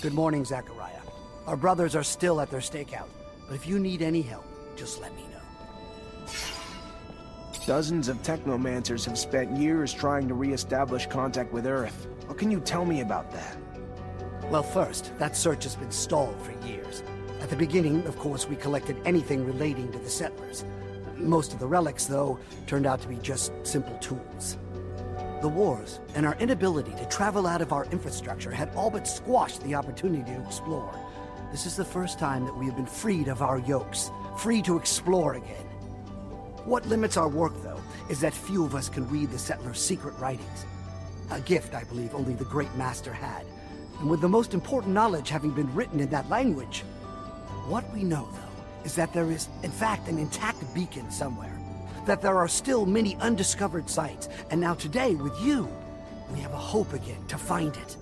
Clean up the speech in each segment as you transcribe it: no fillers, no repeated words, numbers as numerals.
Good morning, Zachariah. Our brothers are still at their stakeout, but if you need any help, just let me know. Dozens of Technomancers have spent years trying to re-establish contact with Earth. What can you tell me about that? Well, first, that search has been stalled for years. At the beginning, of course, we collected anything relating to the settlers. Most of the relics, though, turned out to be just simple tools. The wars and our inability to travel out of our infrastructure had all but squashed the opportunity to explore. This is the first time that we have been freed of our yokes, free to explore again. What limits our work, though, is that few of us can read the settlers' secret writings. A gift, I believe, only the Great Master had. And with the most important knowledge having been written in that language. What we know, though, is that there is, in fact, an intact beacon somewhere. That there are still many undiscovered sites, and now today, with you, we have a hope again to find it.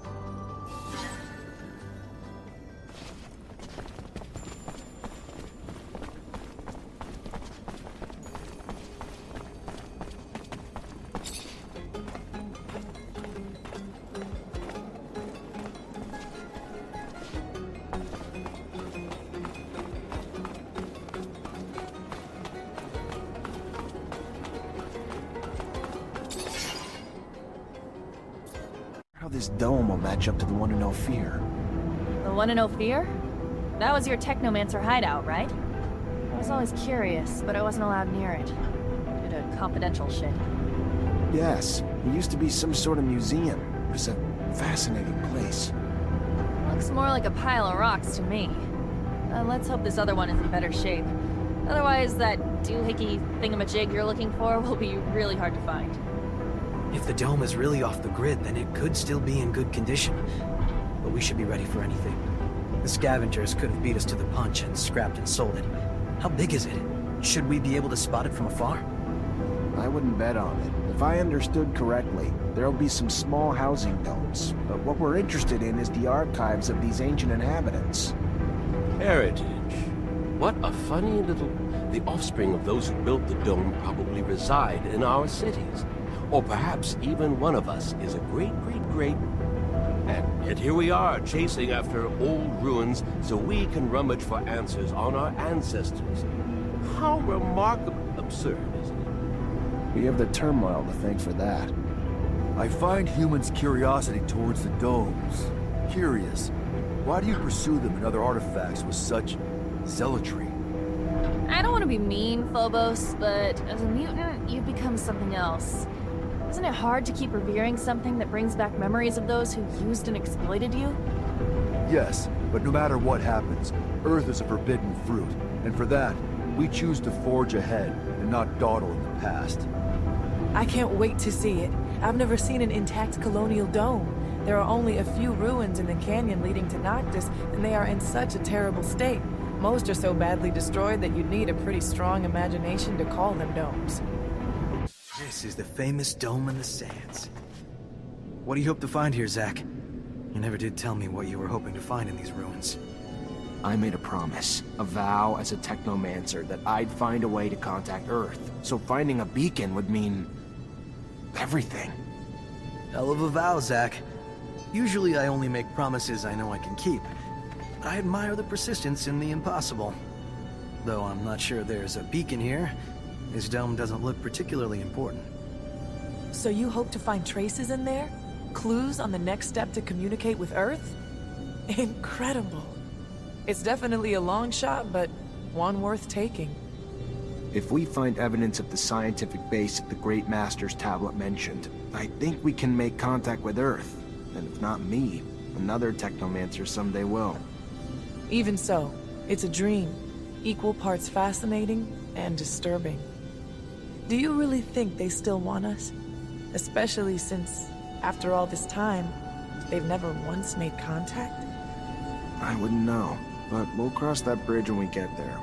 How this dome will match up to the one in Ophir. The one in Ophir? That was your Technomancer hideout, right? I was always curious, but I wasn't allowed near it. Due to confidential shit. Yes, it used to be some sort of museum. It was a fascinating place. Looks more like a pile of rocks to me. Let's hope this other one is in better shape. Otherwise, that doohickey thingamajig you're looking for will be really hard to find. If the dome is really off the grid, then it could still be in good condition. But we should be ready for anything. The scavengers could have beat us to the punch and scrapped and sold it. How big is it? Should we be able to spot it from afar? I wouldn't bet on it. If I understood correctly, there'll be some small housing domes. But what we're interested in is the archives of these ancient inhabitants. Heritage. What a funny little... The offspring of those who built the dome probably reside in our cities. Or perhaps even one of us is a great... And yet here we are, chasing after old ruins so we can rummage for answers on our ancestors. How remarkably absurd, isn't it? We have the turmoil to thank for that. I find humans' curiosity towards the domes curious. Why do you pursue them and other artifacts with such zealotry? I don't want to be mean, Phobos, but as a mutant, you've become something else. Isn't it hard to keep revering something that brings back memories of those who used and exploited you? Yes, but no matter what happens, Earth is a forbidden fruit, and for that, we choose to forge ahead and not dawdle in the past. I can't wait to see it. I've never seen an intact colonial dome. There are only a few ruins in the canyon leading to Noctis, and they are in such a terrible state. Most are so badly destroyed that you'd need a pretty strong imagination to call them domes. This is the famous Dome in the Sands. What do you hope to find here, Zach? You never did tell me what you were hoping to find in these ruins. I made a promise, a vow as a Technomancer, that I'd find a way to contact Earth. So finding a beacon would mean... everything. Hell of a vow, Zach. Usually I only make promises I know I can keep. But I admire the persistence in the impossible. Though I'm not sure there's a beacon here, this dome doesn't look particularly important. So you hope to find traces in there? Clues on the next step to communicate with Earth? Incredible. It's definitely a long shot, but one worth taking. If we find evidence of the scientific base that the Great Master's tablet mentioned, I think we can make contact with Earth. And if not me, another Technomancer someday will. Even so, it's a dream. Equal parts fascinating and disturbing. Do you really think they still want us? Especially since, after all this time, they've never once made contact? I wouldn't know, but we'll cross that bridge when we get there.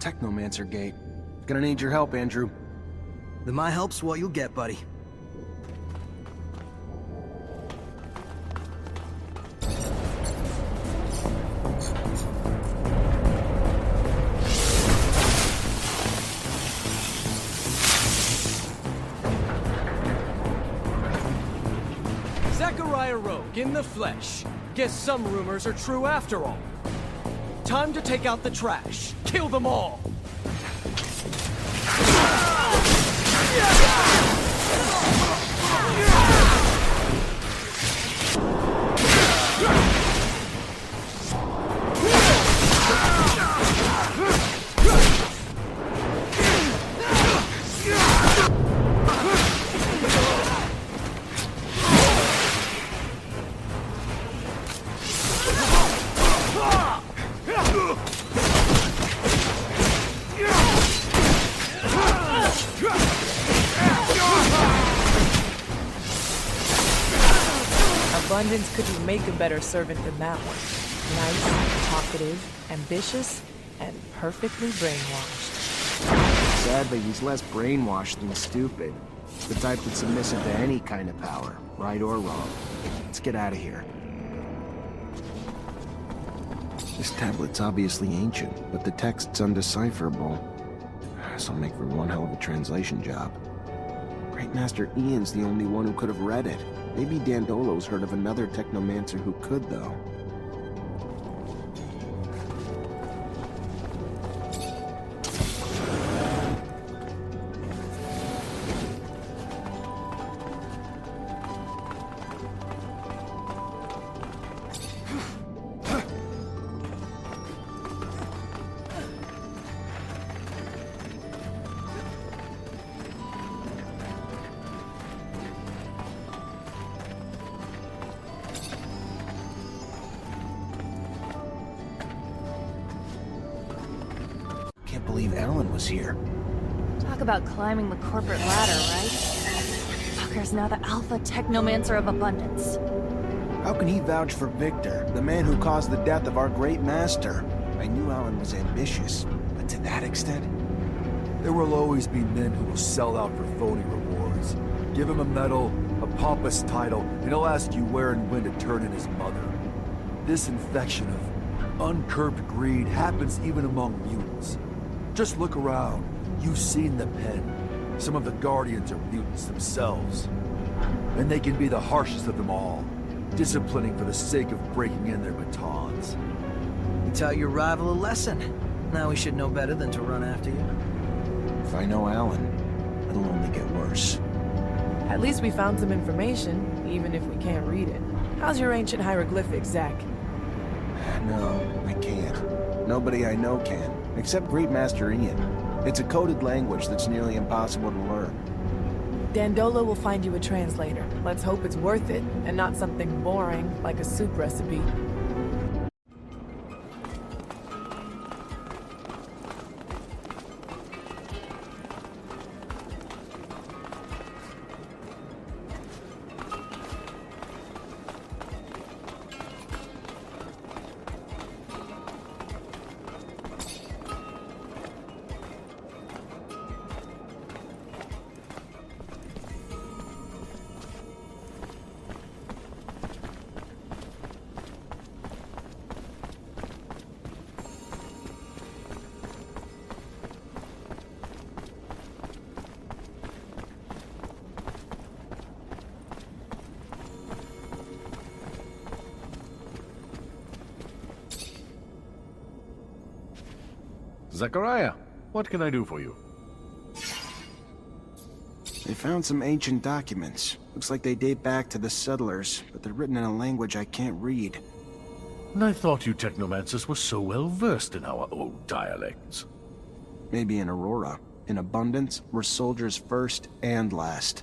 Technomancer gate. Gonna need your help, Andrew. Then my help's what you'll get, buddy. Zachariah Rogue in the flesh. Guess some rumors are true after all. Time to take out the trash. Kill them all. Abundance couldn't make a better servant than that one. Nice, talkative, ambitious, and perfectly brainwashed. Sadly, he's less brainwashed than stupid. The type that's submissive to any kind of power, right or wrong. Let's get out of here. This tablet's obviously ancient, but the text's undecipherable. This'll make for one hell of a translation job. Great Master Ian's the only one who could have read it. Maybe Dandolo's heard of another Technomancer who could, though. Can't believe Alan was here. Talk about climbing the corporate ladder, right? Fucker's now the alpha technomancer of abundance. How can he vouch for Victor, the man who caused the death of our great master? I knew Alan was ambitious, but to that extent? There will always be men who will sell out for phony rewards. Give him a medal, a pompous title, and he'll ask you where and when to turn in his mother. This infection of uncurbed greed happens even among mutants. Just look around. You've seen the pen. Some of the Guardians are mutants themselves. And they can be the harshest of them all, disciplining for the sake of breaking in their batons. You taught your rival a lesson. Now we should know better than to run after you. If I know Alan, it'll only get worse. At least we found some information, even if we can't read it. How's your ancient hieroglyphics, Zach? No, I can't. Nobody I know can, except Great Master Ian. It's a coded language that's nearly impossible to learn. Dandolo will find you a translator. Let's hope it's worth it, and not something boring like a soup recipe. Zachariah, what can I do for you? They found some ancient documents. Looks like they date back to the settlers, but they're written in a language I can't read. I thought you Technomancers were so well versed in our old dialects. Maybe in Aurora. In Abundance, we're soldiers first and last.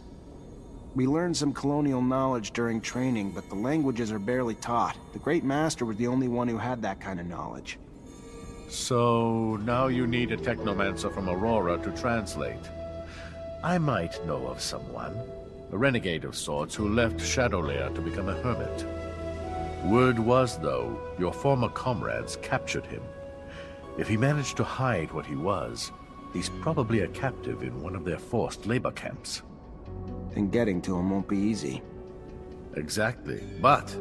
We learned some colonial knowledge during training, but the languages are barely taught. The Great Master was the only one who had that kind of knowledge. So, now you need a Technomancer from Aurora to translate. I might know of someone, a renegade of sorts who left Shadowlair to become a hermit. Word was, though, your former comrades captured him. If he managed to hide what he was, he's probably a captive in one of their forced labor camps. And getting to him won't be easy. Exactly. But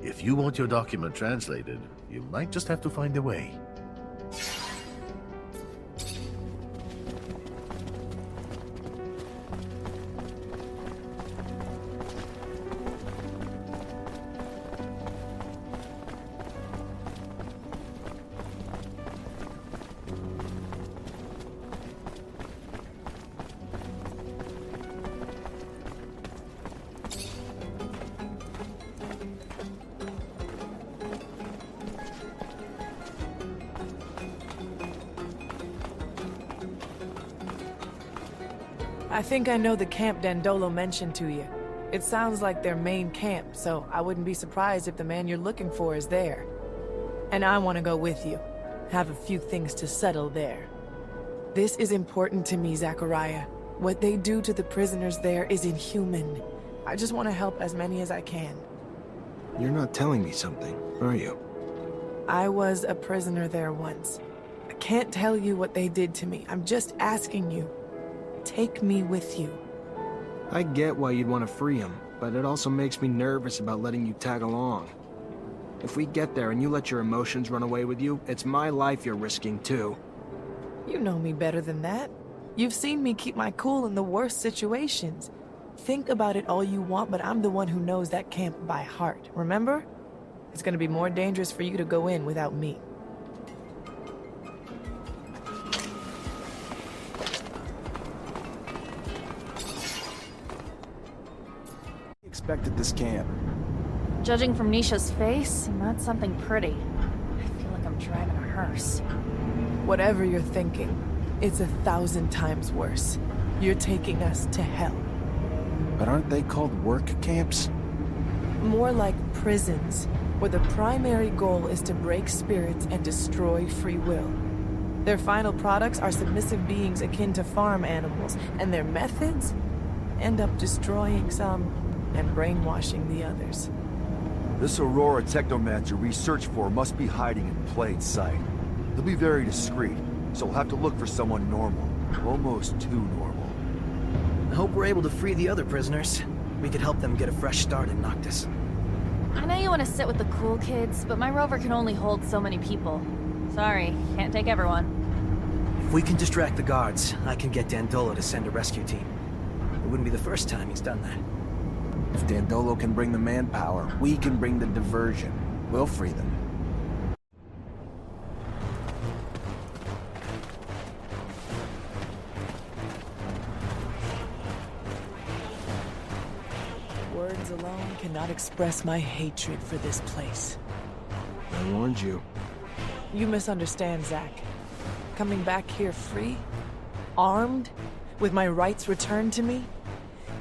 if you want your document translated, you might just have to find a way. I think I know the camp Dandolo mentioned to you. It sounds like their main camp, so I wouldn't be surprised if the man you're looking for is there. And I want to go with you. Have a few things to settle there. This is important to me, Zachariah. What they do to the prisoners there is inhuman. I just want to help as many as I can. You're not telling me something, are you? I was a prisoner there once. I can't tell you what they did to me. I'm just asking you. Take me with you. I get why you'd want to free him, but it also makes me nervous about letting you tag along. If we get there and you let your emotions run away with you, it's my life you're risking too. You know me better than that. You've seen me keep my cool in the worst situations. Think about it all you want, but I'm the one who knows that camp by heart, remember? It's gonna be more dangerous for you to go in without me. Expected this camp. Judging from Nisha's face, not something pretty. I feel like I'm driving a hearse. Whatever you're thinking, it's 1,000 times worse. You're taking us to hell. But aren't they called work camps? More like prisons, where the primary goal is to break spirits and destroy free will. Their final products are submissive beings akin to farm animals, and their methods end up destroying some and brainwashing the others. This Aurora Technomancer we search for must be hiding in plain sight. He'll be very discreet, so we'll have to look for someone normal. Almost too normal. I hope we're able to free the other prisoners. We could help them get a fresh start in Noctis. I know you want to sit with the cool kids, but my rover can only hold so many people. Sorry, can't take everyone. If we can distract the guards, I can get Dandolo to send a rescue team. It wouldn't be the first time he's done that. If Dandolo can bring the manpower, we can bring the diversion. We'll free them. Words alone cannot express my hatred for this place. I warned you. You misunderstand, Zach. Coming back here free, armed, with my rights returned to me,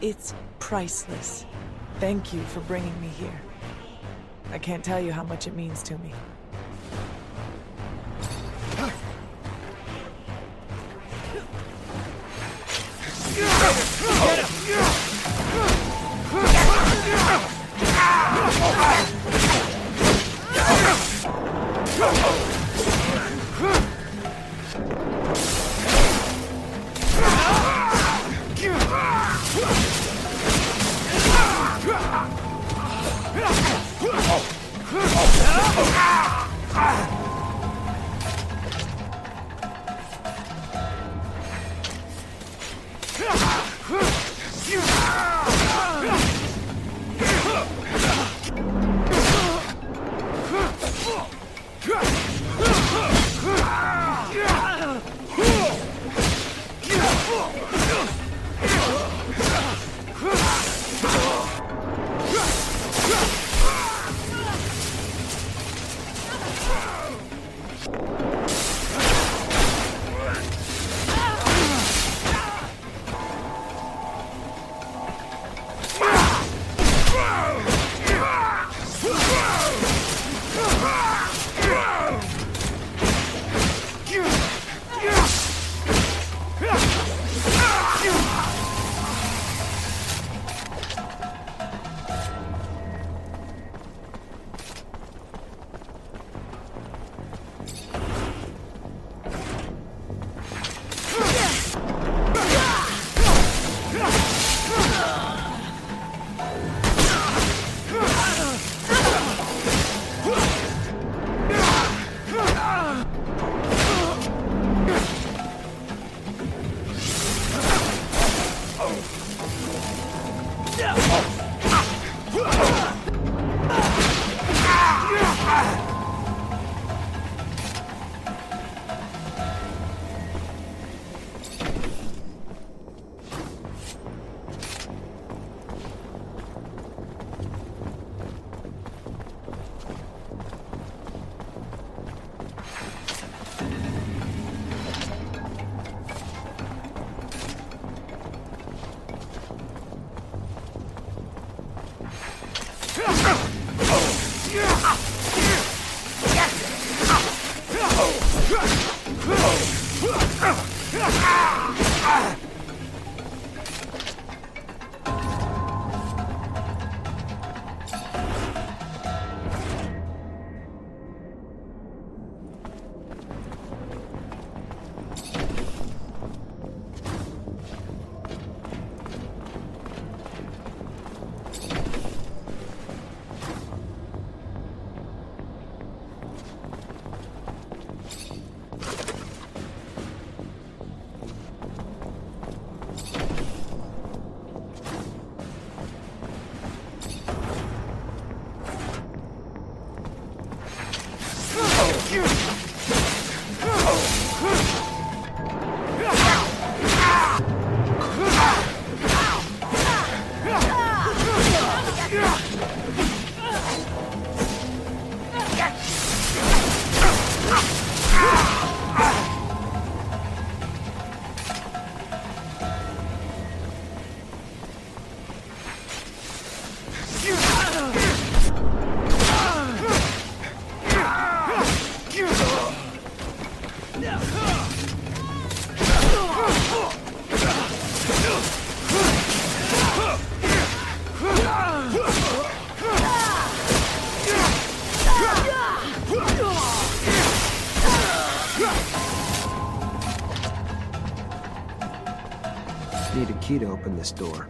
it's priceless. Thank you for bringing me here. I can't tell you how much it means to me. Oh! Need a key to open this door.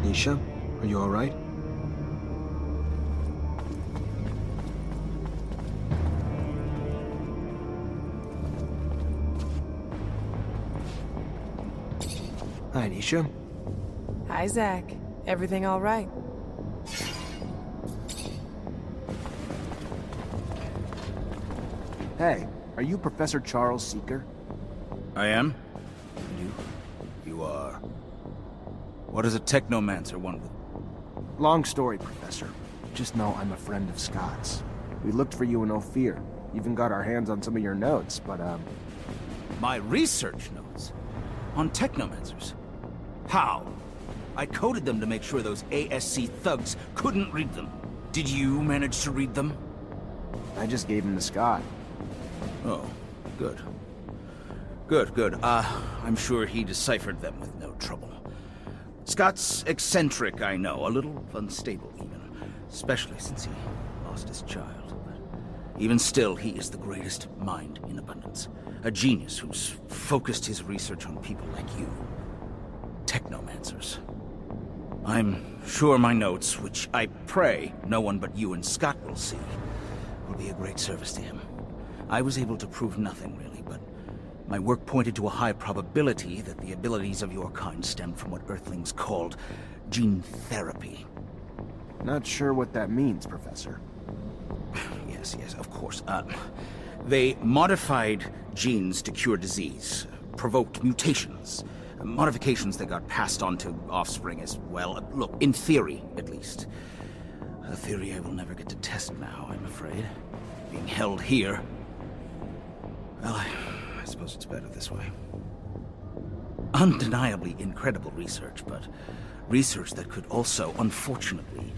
Nisha, are you alright? Hi, Nisha. Hi, Zach. Everything all right? Hey, are you Professor Charles Seeker? I am? You are... What does a Technomancer want with... Long story, Professor. Just know I'm a friend of Scott's. We looked for you in Ophir. Even got our hands on some of your notes, but, My research notes? On Technomancers? How? I coded them to make sure those ASC thugs couldn't read them. Did you manage to read them? I just gave him to Scott. Oh, good. Good. I'm sure he deciphered them with no trouble. Scott's eccentric, I know, a little unstable even, especially since he lost his child. But even still, he is the greatest mind in abundance. A genius who's focused his research on people like you. Technomancers. I'm sure my notes, which I pray no one but you and Scott will see, will be a great service to him. I was able to prove nothing, really, but my work pointed to a high probability that the abilities of your kind stemmed from what Earthlings called gene therapy. Not sure what that means, Professor. Yes, of course. They modified genes to cure disease, provoked mutations, modifications that got passed on to offspring as well. Look, in theory, at least. A theory I will never get to test now, I'm afraid. Being held here. Well, I suppose it's better this way. Undeniably incredible research, but research that could also, unfortunately,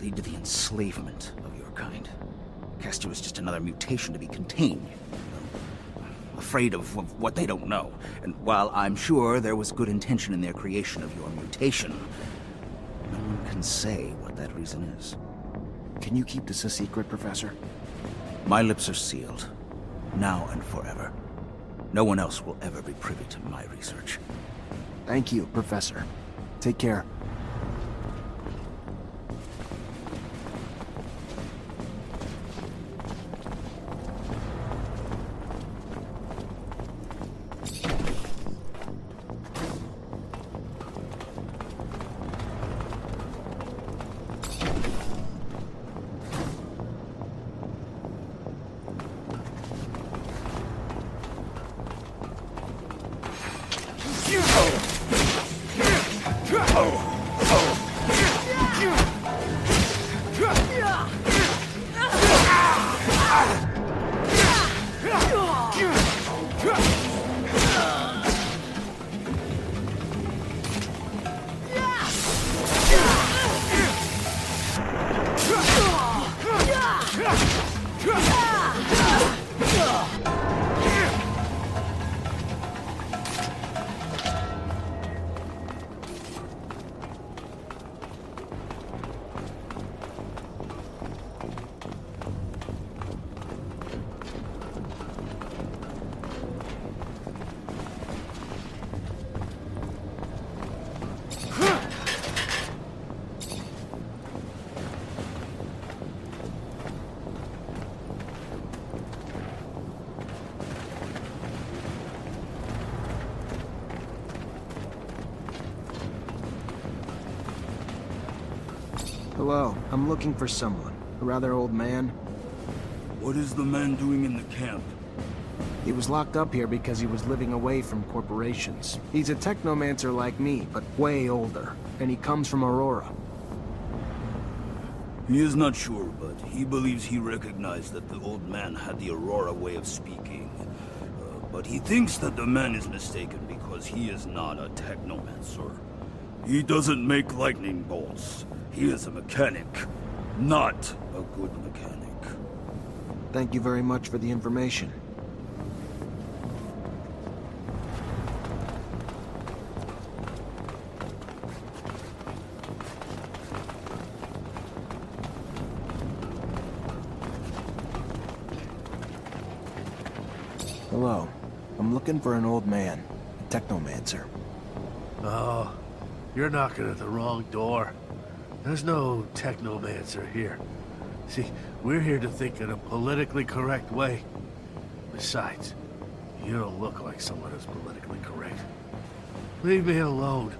lead to the enslavement of your kind. Cast you as just another mutation to be contained. A afraid of what they don't know. And while I'm sure there was good intention in their creation of your mutation, no one can say what that reason is. Can you keep this a secret, Professor? My lips are sealed, now and forever. No one else will ever be privy to my research. Thank you, Professor. Take care. Hello, I'm looking for someone. A rather old man. What is the man doing in the camp? He was locked up here because he was living away from corporations. He's a technomancer like me, but way older. And he comes from Aurora. He is not sure, but he believes he recognized that the old man had the Aurora way of speaking. But he thinks that the man is mistaken because he is not a technomancer. He doesn't make lightning bolts. He is a mechanic, not a good mechanic. Thank you very much for the information. Hello. I'm looking for an old man, a technomancer. Oh, you're knocking at the wrong door. There's no Technomancer here. See, we're here to think in a politically correct way. Besides, you don't look like someone who's politically correct. Leave me alone.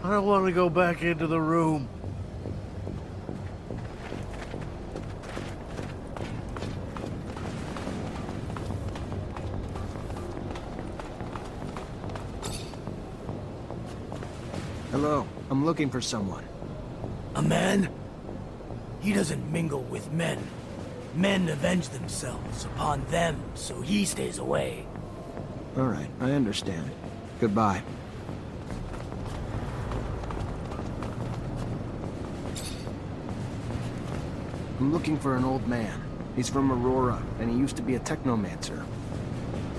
I don't want to go back into the room. Hello, I'm looking for someone. A man? He doesn't mingle with men. Men avenge themselves upon them, so he stays away. All right, I understand. Goodbye. I'm looking for an old man. He's from Aurora, and he used to be a technomancer.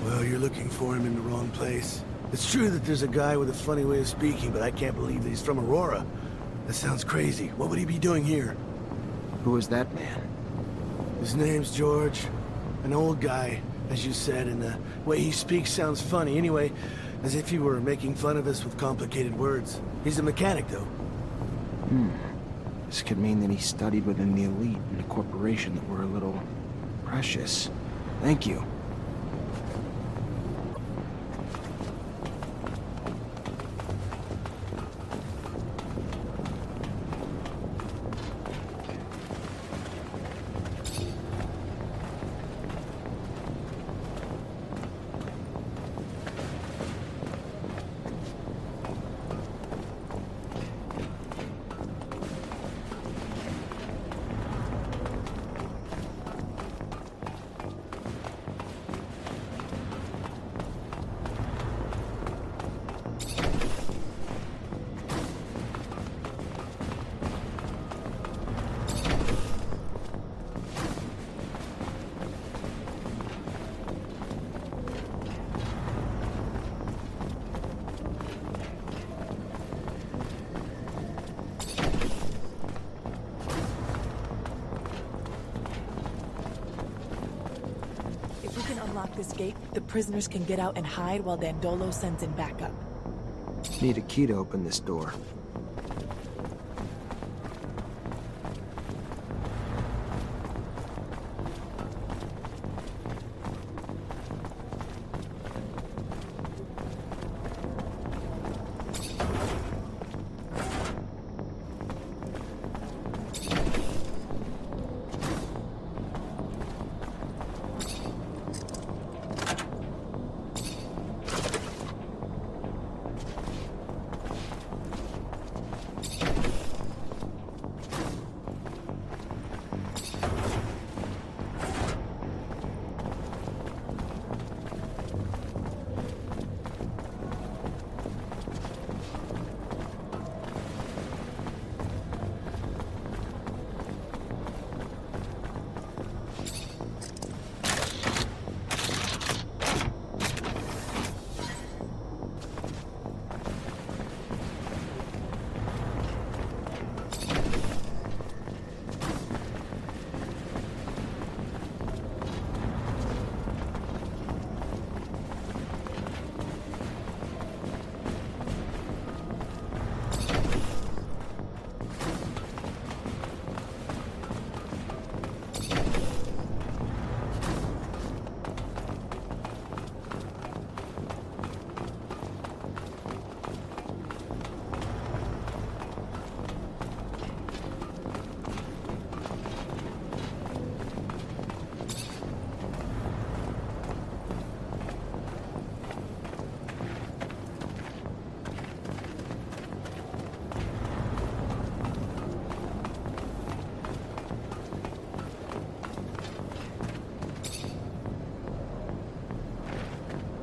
Well, you're looking for him in the wrong place. It's true that there's a guy with a funny way of speaking, but I can't believe that he's from Aurora. That sounds crazy. What would he be doing here? Who is that man? His name's George. An old guy, as you said, and the way he speaks sounds funny. Anyway, as if he were making fun of us with complicated words. He's a mechanic, though. This could mean that he studied within the elite in a corporation that were a little precious. Thank you. unlock this gate, the prisoners can get out and hide while Dandolo sends in backup. Need a key to open this door.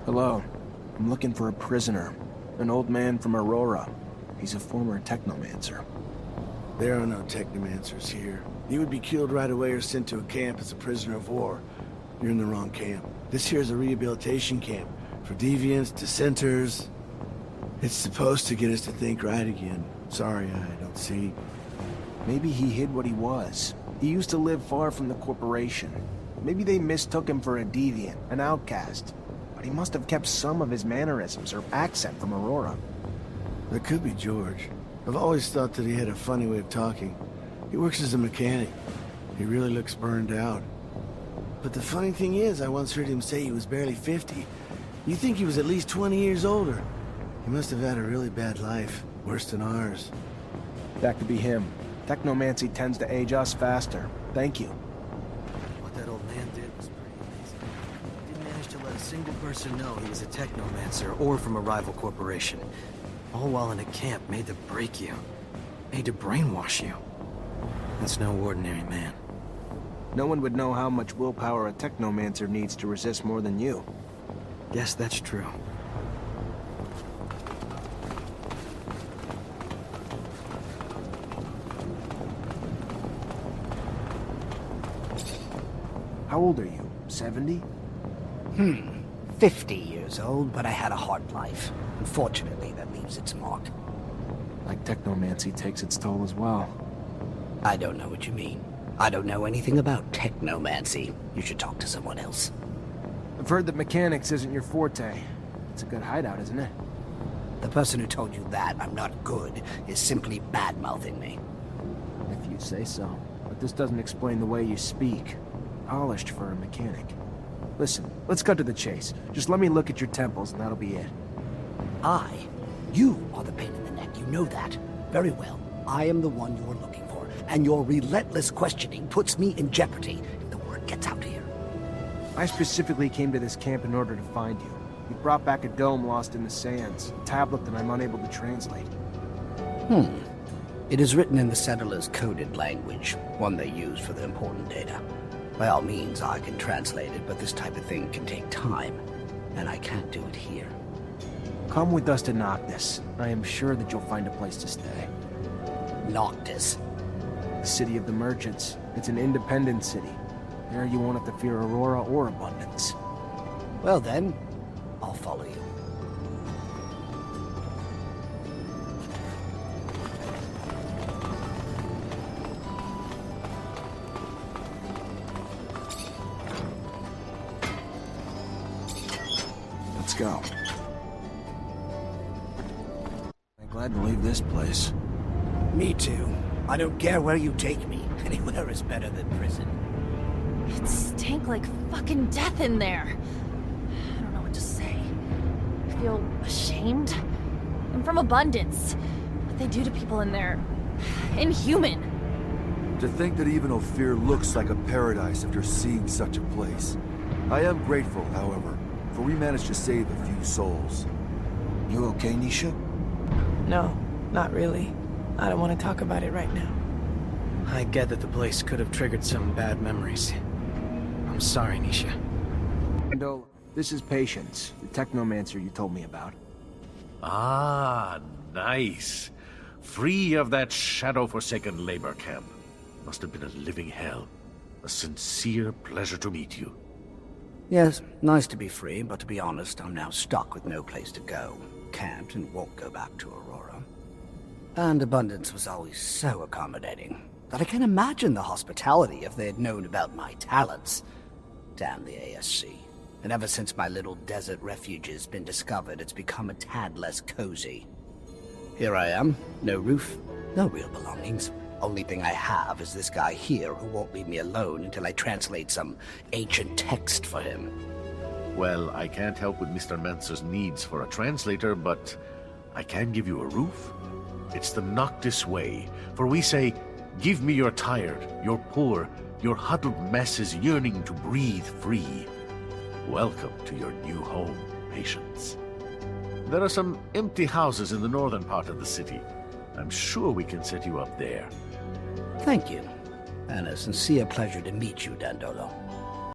Hello. I'm looking for a prisoner. An old man from Aurora. He's a former Technomancer. There are no Technomancers here. You would be killed right away or sent to a camp as a prisoner of war. You're in the wrong camp. This here is a rehabilitation camp for deviants, dissenters. It's supposed to get us to think right again. Sorry, I don't see. Maybe he hid what he was. He used to live far from the corporation. Maybe they mistook him for a deviant, an outcast. But he must have kept some of his mannerisms or accent from Aurora. That could be George. I've always thought that he had a funny way of talking. He works as a mechanic. He really looks burned out. But the funny thing is, I once heard him say he was barely 50. You think he was at least 20 years older. He must have had a really bad life, worse than ours. That could be him. Technomancy tends to age us faster. Thank you. What that old man did was pretty amazing. He didn't manage to let a single person know he was a Technomancer or from a rival corporation. All while in a camp made to break you. Made to brainwash you. That's no ordinary man. No one would know how much willpower a Technomancer needs to resist more than you. Yes, that's true. How old are you? 70? 50 years old, but I had a hard life. Unfortunately, that leaves its mark. Like Technomancy takes its toll as well. I don't know what you mean. I don't know anything about Technomancy. You should talk to someone else. I've heard that mechanics isn't your forte. It's a good hideout, isn't it? The person who told you that I'm not good is simply bad-mouthing me. If you say so. But this doesn't explain the way you speak. Polished for a mechanic. Listen, let's cut to the chase. Just let me look at your temples and that'll be it. You are the pain in the neck, you know that. Very well, I am the one you're looking for, and your relentless questioning puts me in jeopardy if the word gets out here. I specifically came to this camp in order to find you. You brought back a dome lost in the sands, a tablet that I'm unable to translate. It is written in the settlers' coded language, one they use for the important data. By all means, I can translate it, but this type of thing can take time, and I can't do it here. Come with us to Noctis. I am sure that you'll find a place to stay. Noctis. The city of the merchants. It's an independent city. There you won't have to fear Aurora or abundance. Well then, I'll follow you. go. I'm glad to leave this place. Me too. I don't care where you take me. Anywhere is better than prison. It stank like fucking death in there. I don't know what to say. I feel ashamed. I'm from Abundance. What they do to people in there... inhuman. To think that even Ophir looks like a paradise after seeing such a place. I am grateful, however, for we managed to save a few souls. You okay, Nisha? No, not really. I don't want to talk about it right now. I get that the place could have triggered some bad memories. I'm sorry, Nisha. Ando, this is Patience, the Technomancer you told me about. Ah, nice. Free of that shadow-forsaken labor camp. Must have been a living hell. A sincere pleasure to meet you. Yes, nice to be free, but to be honest, I'm now stuck with no place to go. Can't and won't go back to Aurora. And Abundance was always so accommodating that I can't imagine the hospitality if they had known about my talents. Damn the ASC. And ever since my little desert refuge has been discovered, it's become a tad less cozy. Here I am, no roof, no real belongings. Only thing I have is this guy here who won't leave me alone until I translate some ancient text for him. Well, I can't help with Mr. Mancer's needs for a translator, but I can give you a roof. It's the Noctis way, for we say, give me your tired, your poor, your huddled masses yearning to breathe free. Welcome to your new home, Patience. There are some empty houses in the northern part of the city. I'm sure we can set you up there. Thank you, and a sincere pleasure to meet you, Dandolo.